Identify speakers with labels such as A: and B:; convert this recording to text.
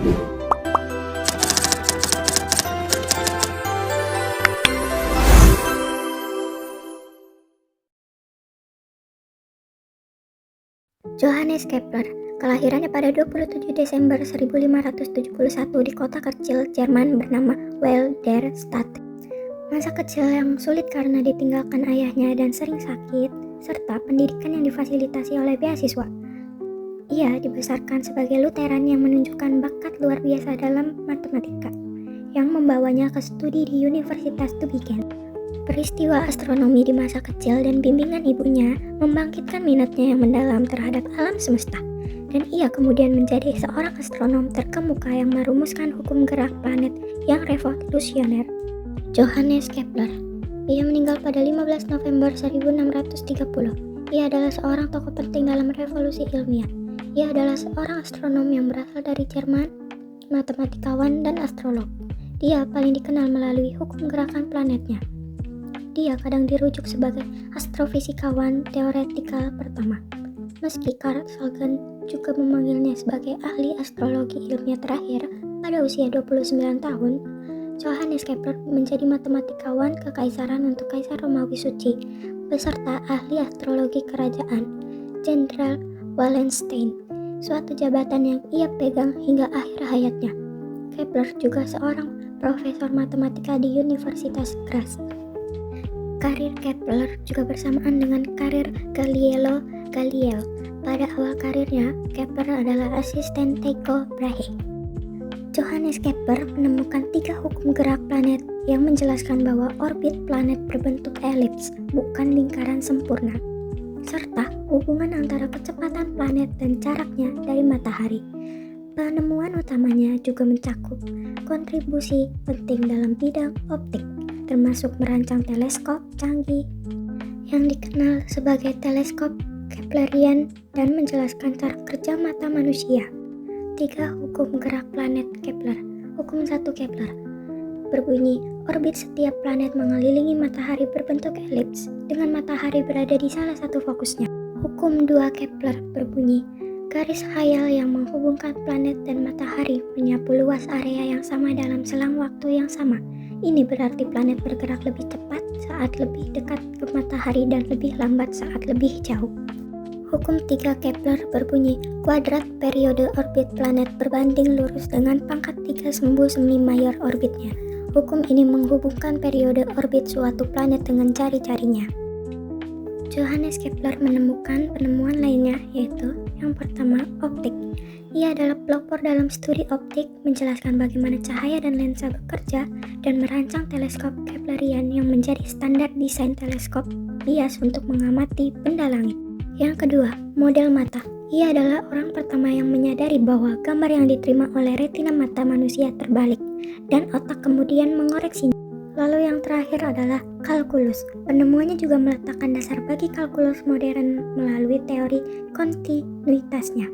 A: Johannes Kepler, kelahirannya pada 27 Desember 1571 di kota kecil Jerman bernama Wilderstadt. Masa kecil yang sulit karena ditinggalkan ayahnya dan sering sakit, serta pendidikan yang difasilitasi oleh beasiswa. Ia dibesarkan sebagai Lutheran yang menunjukkan bakat luar biasa dalam matematika, yang membawanya ke studi di Universitas Tübingen. Peristiwa astronomi di masa kecil dan bimbingan ibunya membangkitkan minatnya yang mendalam terhadap alam semesta, dan ia kemudian menjadi seorang astronom terkemuka yang merumuskan hukum gerak planet yang revolusioner. Johannes Kepler. Ia meninggal pada 15 November 1630. Ia adalah seorang tokoh penting dalam revolusi ilmiah. Ia adalah seorang astronom yang berasal dari Jerman, matematikawan dan astrolog. Dia paling dikenal melalui hukum gerakan planetnya. Dia kadang dirujuk sebagai astrofisikawan teoretikal pertama, meski Carl Sagan juga memanggilnya sebagai ahli astrologi ilmiah terakhir pada usia 29 tahun. Johannes Kepler menjadi matematikawan kekaisaran untuk Kaisar Romawi Suci, beserta ahli astrologi kerajaan, Jenderal Wallenstein, suatu jabatan yang ia pegang hingga akhir hayatnya. Kepler juga seorang profesor matematika di Universitas Graz. Karir Kepler juga bersamaan dengan karir Galileo Galilei. Pada awal karirnya, Kepler adalah asisten Tycho Brahe. Johannes Kepler menemukan 3 hukum gerak planet yang menjelaskan bahwa orbit planet berbentuk elips, bukan lingkaran sempurna, serta hubungan antara kecepatan planet dan jaraknya dari matahari. Penemuan utamanya juga mencakup kontribusi penting dalam bidang optik, termasuk merancang teleskop canggih yang dikenal sebagai teleskop Keplerian dan menjelaskan cara kerja mata manusia. 3 hukum gerak planet Kepler. Hukum 1 Kepler berbunyi, orbit setiap planet mengelilingi matahari berbentuk elips dengan matahari berada di salah satu fokusnya. Hukum 2 Kepler berbunyi, garis khayal yang menghubungkan planet dan matahari menyapu luas area yang sama dalam selang waktu yang sama. Ini berarti planet bergerak lebih cepat saat lebih dekat ke matahari dan lebih lambat saat lebih jauh. Hukum 3 Kepler berbunyi, kuadrat periode orbit planet berbanding lurus dengan pangkat 3 sumbu semi mayor orbitnya. Hukum ini menghubungkan periode orbit suatu planet dengan jari-jarinya. Johannes Kepler menemukan penemuan lainnya, yaitu yang pertama, optik. Ia adalah pelopor dalam studi optik, menjelaskan bagaimana cahaya dan lensa bekerja, dan merancang teleskop Keplerian yang menjadi standar desain teleskop bias untuk mengamati benda langit. Yang kedua, model mata. Ia adalah orang pertama yang menyadari bahwa gambar yang diterima oleh retina mata manusia terbalik, dan otak kemudian mengoreksinya. Lalu yang terakhir adalah kalkulus. Penemuannya juga meletakkan dasar bagi kalkulus modern melalui teori kontinuitasnya.